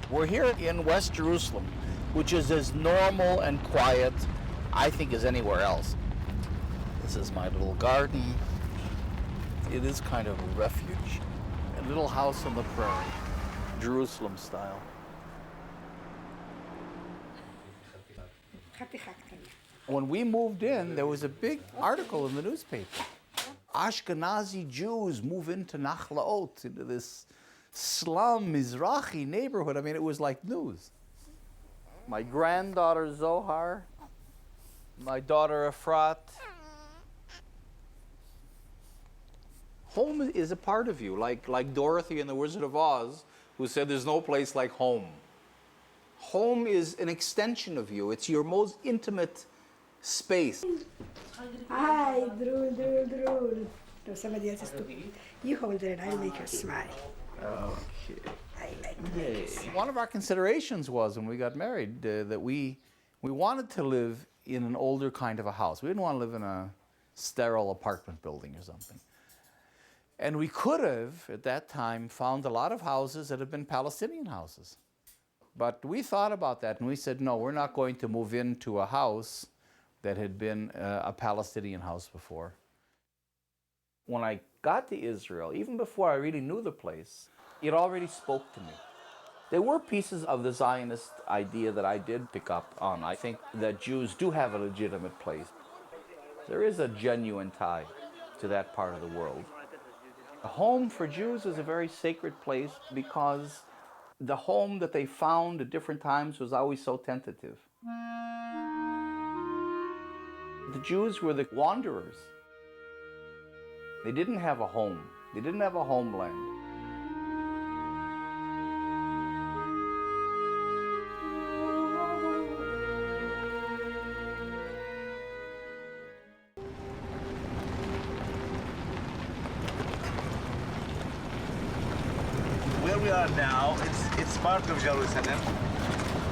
We're here in West Jerusalem, which is as normal and quiet, I think, as anywhere else. This is my little garden. It is kind of a refuge. A little house on the prairie, Jerusalem style. When we moved in, there was a big article in the newspaper. Ashkenazi Jews move into Nachlaot, into this slum Mizrahi neighborhood. I mean, it was like news. My granddaughter Zohar, my daughter Efrat. Home is a part of you, like Dorothy in The Wizard of Oz, who said there's no place like home. Home is an extension of you. It's your most intimate space. Hi, drool. No, somebody else is talking. You hold it, I'll make her smile. Okay. I like this. One of our considerations was, when we got married, that we wanted to live in an older kind of a house. We didn't want to live in a sterile apartment building or something. And we could have, at that time, found a lot of houses that had been Palestinian houses. But we thought about that, and we said, no, we're not going to move into a house that had been a Palestinian house before. When I got to Israel, even before I really knew the place, it already spoke to me. There were pieces of the Zionist idea that I did pick up on. I think that Jews do have a legitimate place. There is a genuine tie to that part of the world. A home for Jews is a very sacred place because the home that they found at different times was always so tentative. The Jews were the wanderers. They didn't have a home. They didn't have a homeland. Where we are now, it's part of Jerusalem,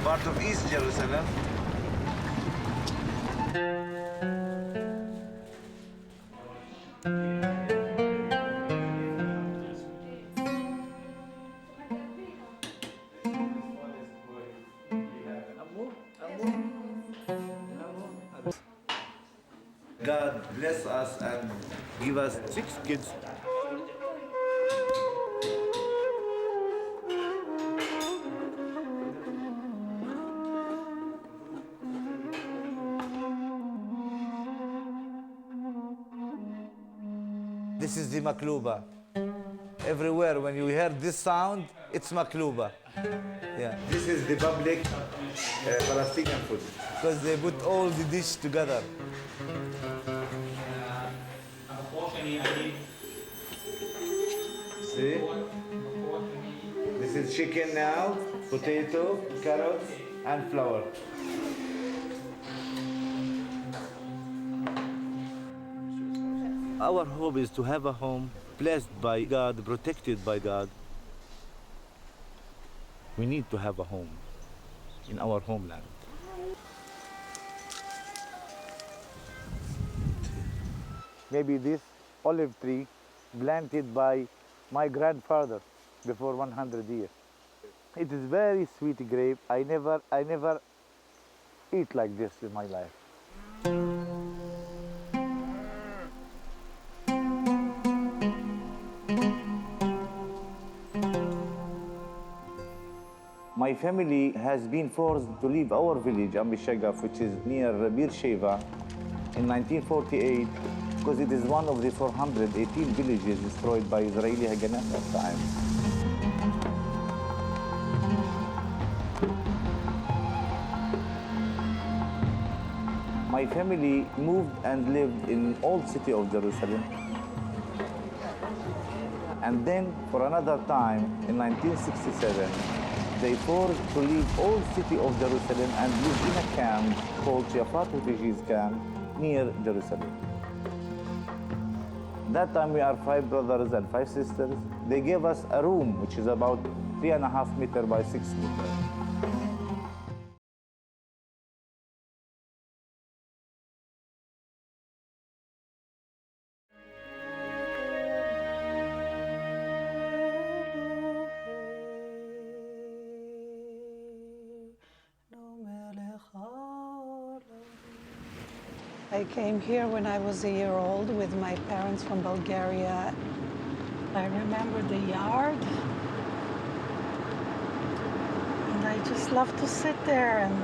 part of East Jerusalem. God bless us and give us 6 kids. This is the makluba. Everywhere when you hear this sound, it's makluba. Yeah. This is the public Palestinian food. Because they put all the dish together. See? This is chicken now, potato, carrots, and flour. Our hope is to have a home blessed by God, protected by God. We need to have a home in our homeland. Maybe this olive tree planted by my grandfather before 100 years. It is very sweet grape. I never eat like this in my life. My family has been forced to leave our village, Ambishagaf, which is near Beersheba, in 1948, because it is one of the 418 villages destroyed by Israeli Haganah at that time. My family moved and lived in old city of Jerusalem. And then, for another time, in 1967, they forced to leave old city of Jerusalem and live in a camp called Shafat Refugees Camp near Jerusalem. That time we are 5 brothers and 5 sisters. They gave us a room which is about 3.5 meters by 6 meters. I came here when I was a year old with my parents from Bulgaria. I remember the yard. And I just love to sit there and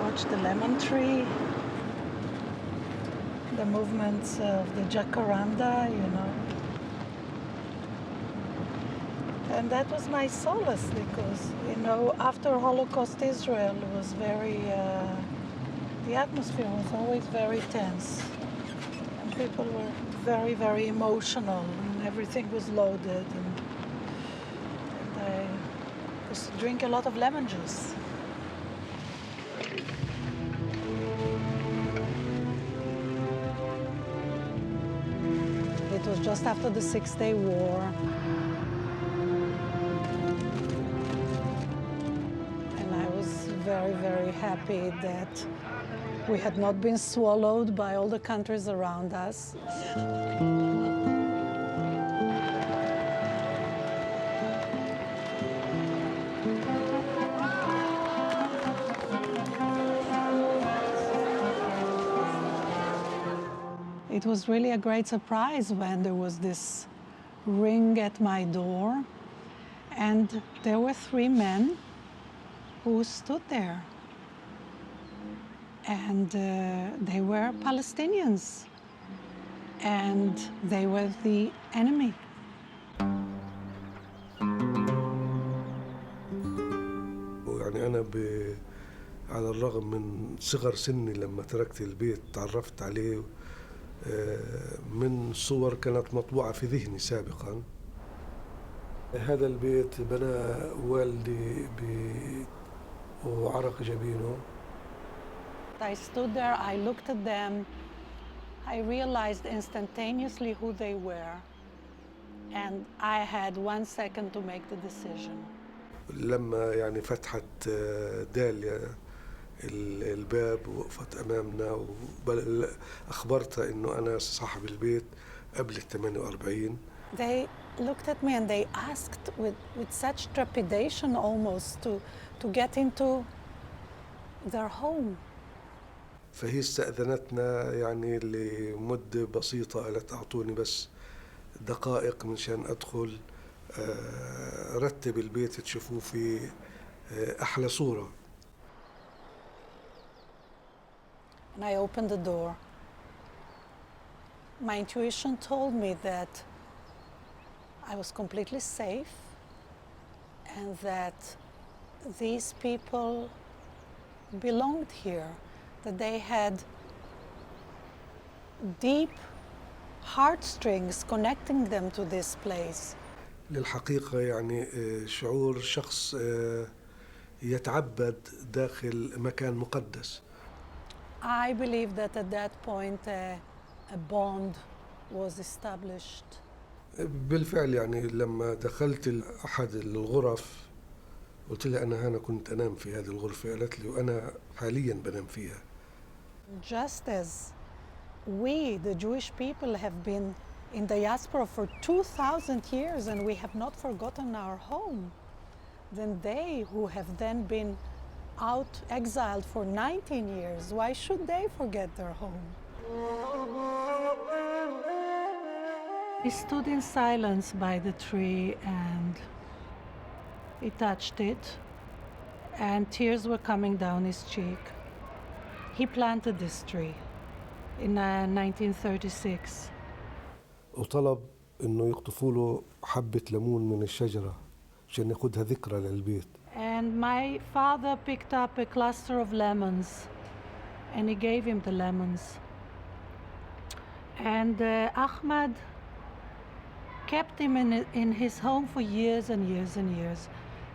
watch the lemon tree, the movements of the jacaranda, you know. And that was my solace because, you know, after Holocaust Israel was very, the atmosphere was always very tense. And people were very, very emotional and everything was loaded. And I used to drink a lot of lemon juice. It was just after the Six-Day War. And I was very, very happy that we had not been swallowed by all the countries around us. It was really a great surprise when there was this ring at my door, and there were 3 men who stood there. And they were Palestinians, and they were the enemy. يعني أنا على الرغم من صغر سني لما تركت البيت تعرفت عليه من صور كانت مطبوعة في ذهني سابقا. هذا البيت بنى والدي وعرق جبينه. I stood there, I looked at them, I realized instantaneously who they were, and I had 1 second to make the decision. لما يعني فتحت داليا الباب ووقفت أمامنا أخبرتها إنه أنا صاحب البيت قبل 48. They looked at me and they asked with such trepidation almost to get into their home. فهي استأذنتنا يعني لمدة بسيطة، قالت أعطوني بس دقائق منشان أدخل رتب البيت تشوفوه في أحلى صورة. And I opened the door. My intuition told me that I was completely safe and that these people belonged here, that they had deep heartstrings connecting them to this place. للحقيقة يعني شعور شخص يتعبد داخل مكان مقدس. I believe that at that point a bond was established. بالفعل يعني لما دخلت أحد الغرف قلت لها أنا كنت أنام في هذه الغرفة، قالت لي وأنا حاليا بنام فيها. Just as we, the Jewish people, have been in diaspora for 2,000 years and we have not forgotten our home, then they who have then been out exiled for 19 years, why should they forget their home? He stood in silence by the tree and he touched it and tears were coming down his cheek. He planted this tree in 1936. وطلب إنه يقطفوا له حبة ليمون من الشجرة عشان ياخدها ذكرى للبيت. And my father picked up a cluster of lemons and he gave him the lemons. And Ahmad kept him in his home for years and years and years.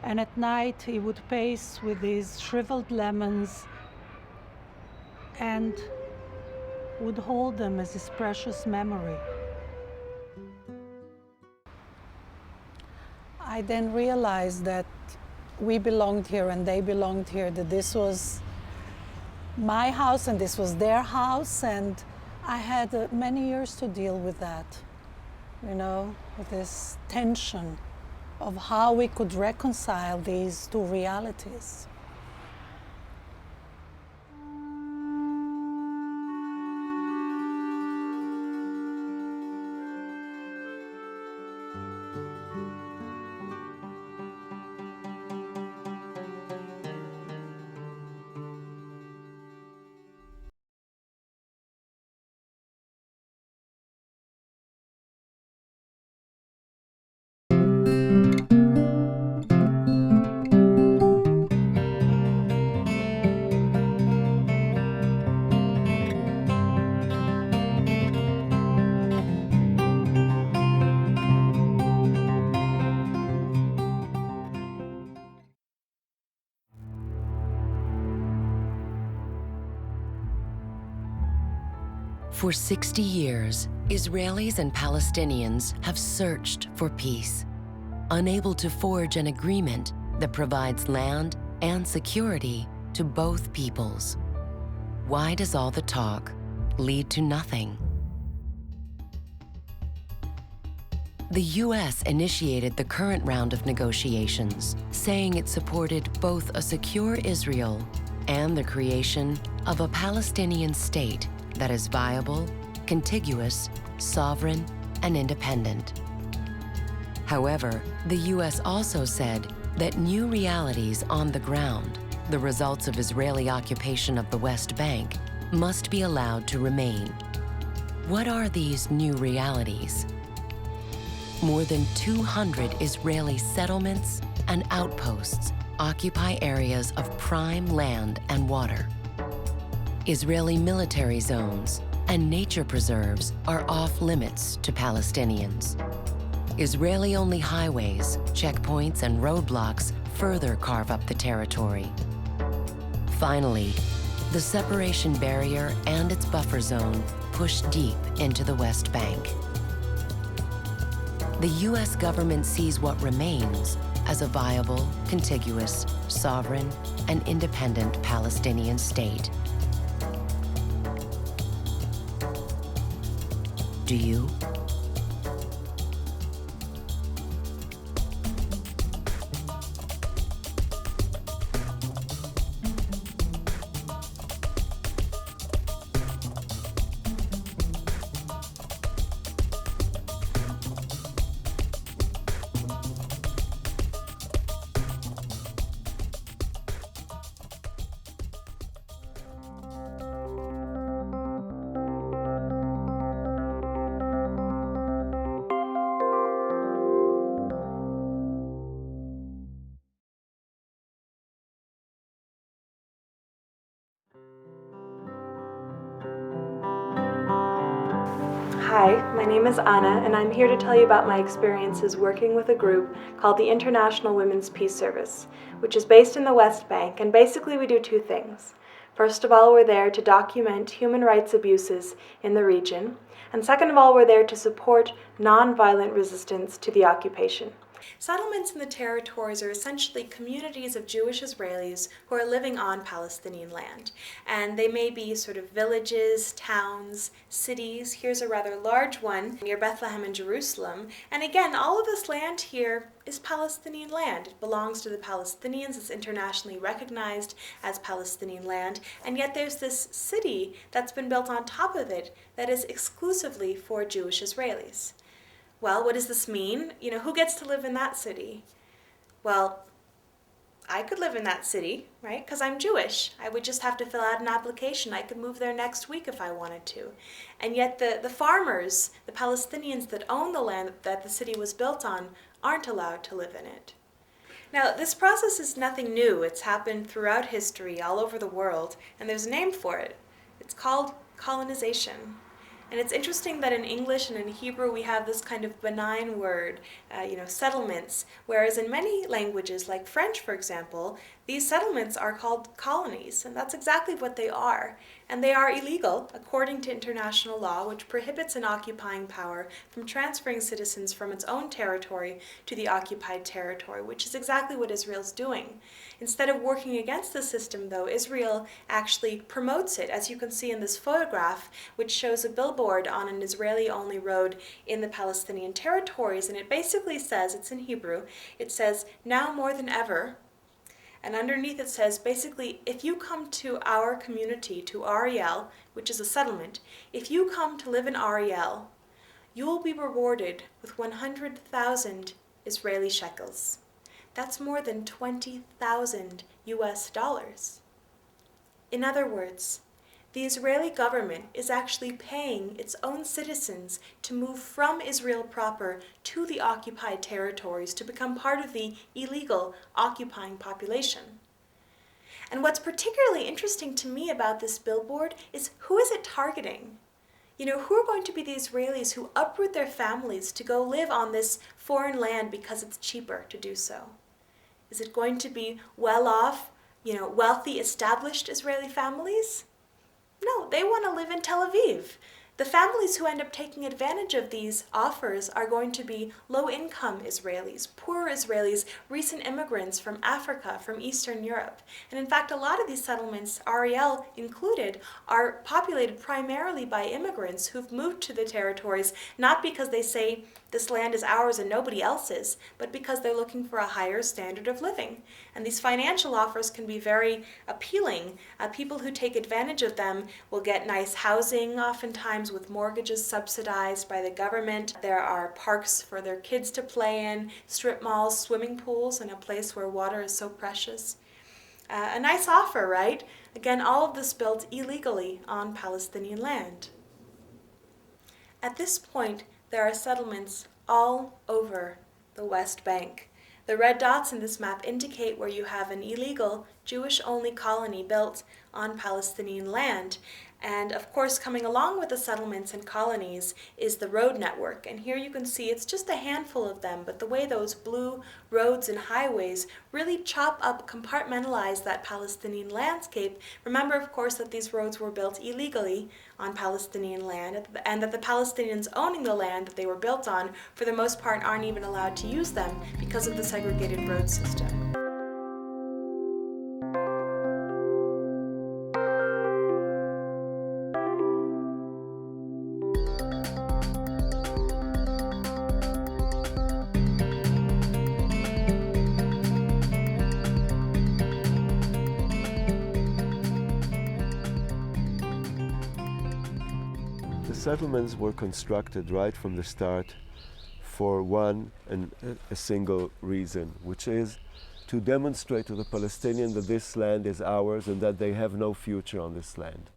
And at night he would pace with these shriveled lemons and would hold them as his precious memory. I then realized that we belonged here and they belonged here, that this was my house and this was their house, and I had many years to deal with that, you know, with this tension of how we could reconcile these two realities. For 60 years, Israelis and Palestinians have searched for peace, unable to forge an agreement that provides land and security to both peoples. Why does all the talk lead to nothing? The U.S. initiated the current round of negotiations, saying it supported both a secure Israel and the creation of a Palestinian state that is viable, contiguous, sovereign, and independent. However, the U.S. also said that new realities on the ground, the results of Israeli occupation of the West Bank, must be allowed to remain. What are these new realities? More than 200 Israeli settlements and outposts occupy areas of prime land and water. Israeli military zones and nature preserves are off limits to Palestinians. Israeli-only highways, checkpoints, and roadblocks further carve up the territory. Finally, the separation barrier and its buffer zone push deep into the West Bank. The U.S. government sees what remains as a viable, contiguous, sovereign, and independent Palestinian state. Do you? Hi, my name is Anna, and I'm here to tell you about my experiences working with a group called the International Women's Peace Service, which is based in the West Bank, and basically we do two things. First of all, we're there to document human rights abuses in the region, and second of all, we're there to support nonviolent resistance to the occupation. Settlements in the territories are essentially communities of Jewish Israelis who are living on Palestinian land. And they may be sort of villages, towns, cities. Here's a rather large one near Bethlehem in Jerusalem. And again, all of this land here is Palestinian land. It belongs to the Palestinians. It's internationally recognized as Palestinian land. And yet there's this city that's been built on top of it that is exclusively for Jewish Israelis. Well, what does this mean? Who gets to live in that city? Well, I could live in that city, right? Because I'm Jewish. I would just have to fill out an application. I could move there next week if I wanted to. And yet the farmers, the Palestinians that own the land that the city was built on, aren't allowed to live in it. Now, this process is nothing new. It's happened throughout history, all over the world, and there's a name for it. It's called colonization. And it's interesting that in English and in Hebrew we have this kind of benign word, settlements, whereas in many languages, like French for example, these settlements are called colonies, and that's exactly what they are. And they are illegal according to international law, which prohibits an occupying power from transferring citizens from its own territory to the occupied territory, which is exactly what Israel's doing. Instead of working against the system, though, Israel actually promotes it, as you can see in this photograph, which shows a billboard on an Israeli-only road in the Palestinian territories, and it basically says, it's in Hebrew, it says, "Now more than ever," and underneath it says, basically, if you come to our community, to Ariel, which is a settlement, if you come to live in Ariel, you will be rewarded with 100,000 Israeli shekels. That's more than 20,000 US dollars. In other words, the Israeli government is actually paying its own citizens to move from Israel proper to the occupied territories to become part of the illegal occupying population. And what's particularly interesting to me about this billboard is who is it targeting? Who are going to be the Israelis who uproot their families to go live on this foreign land because it's cheaper to do so? Is it going to be well-off, wealthy, established Israeli families? No, they want to live in Tel Aviv. The families who end up taking advantage of these offers are going to be low-income Israelis, poor Israelis, recent immigrants from Africa, from Eastern Europe. And in fact, a lot of these settlements, Ariel included, are populated primarily by immigrants who've moved to the territories, not because they say this land is ours and nobody else's, but because they're looking for a higher standard of living. And these financial offers can be very appealing. People who take advantage of them will get nice housing, oftentimes with mortgages subsidized by the government. There are parks for their kids to play in, strip malls, swimming pools, and a place where water is so precious. A nice offer, right? Again, all of this built illegally on Palestinian land. At this point, there are settlements all over the West Bank. The red dots in this map indicate where you have an illegal Jewish-only colony built on Palestinian land. And of course, coming along with the settlements and colonies is the road network. And here you can see it's just a handful of them, but the way those blue roads and highways really chop up, compartmentalize that Palestinian landscape. Remember, of course, that these roads were built illegally on Palestinian land, and that the Palestinians owning the land that they were built on, for the most part, aren't even allowed to use them because of the segregated road system. The settlements were constructed right from the start for one and a single reason, which is to demonstrate to the Palestinians that this land is ours and that they have no future on this land.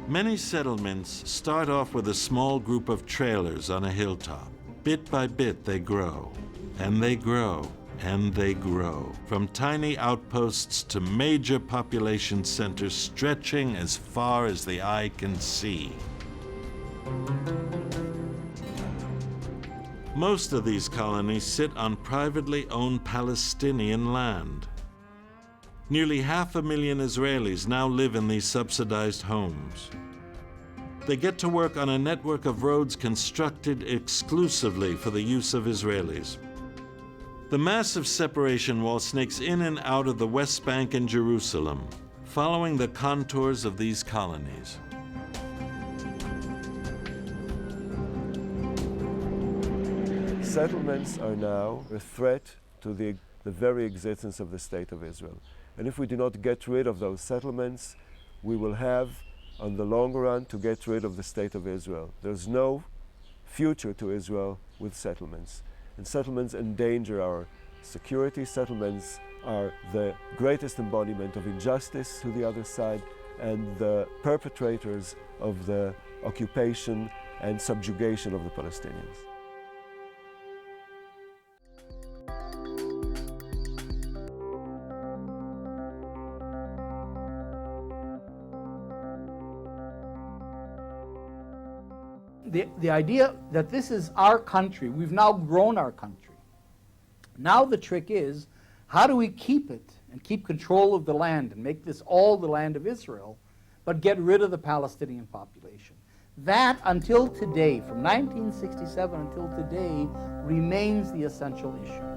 Many settlements start off with a small group of trailers on a hilltop. Bit by bit they grow, and they grow, and they grow, from tiny outposts to major population centers stretching as far as the eye can see. Most of these colonies sit on privately owned Palestinian land. Nearly 500,000 Israelis now live in these subsidized homes. They get to work on a network of roads constructed exclusively for the use of Israelis. The massive separation wall snakes in and out of the West Bank and Jerusalem, following the contours of these colonies. Settlements are now a threat to the very existence of the State of Israel. And if we do not get rid of those settlements, we will have, on the long run, to get rid of the State of Israel. There's no future to Israel with settlements. And settlements endanger our security. Settlements are the greatest embodiment of injustice to the other side and the perpetrators of the occupation and subjugation of the Palestinians. The idea that this is our country, we've now grown our country. Now the trick is, how do we keep it and keep control of the land and make this all the land of Israel, but get rid of the Palestinian population? That, until today, from 1967 until today, remains the essential issue.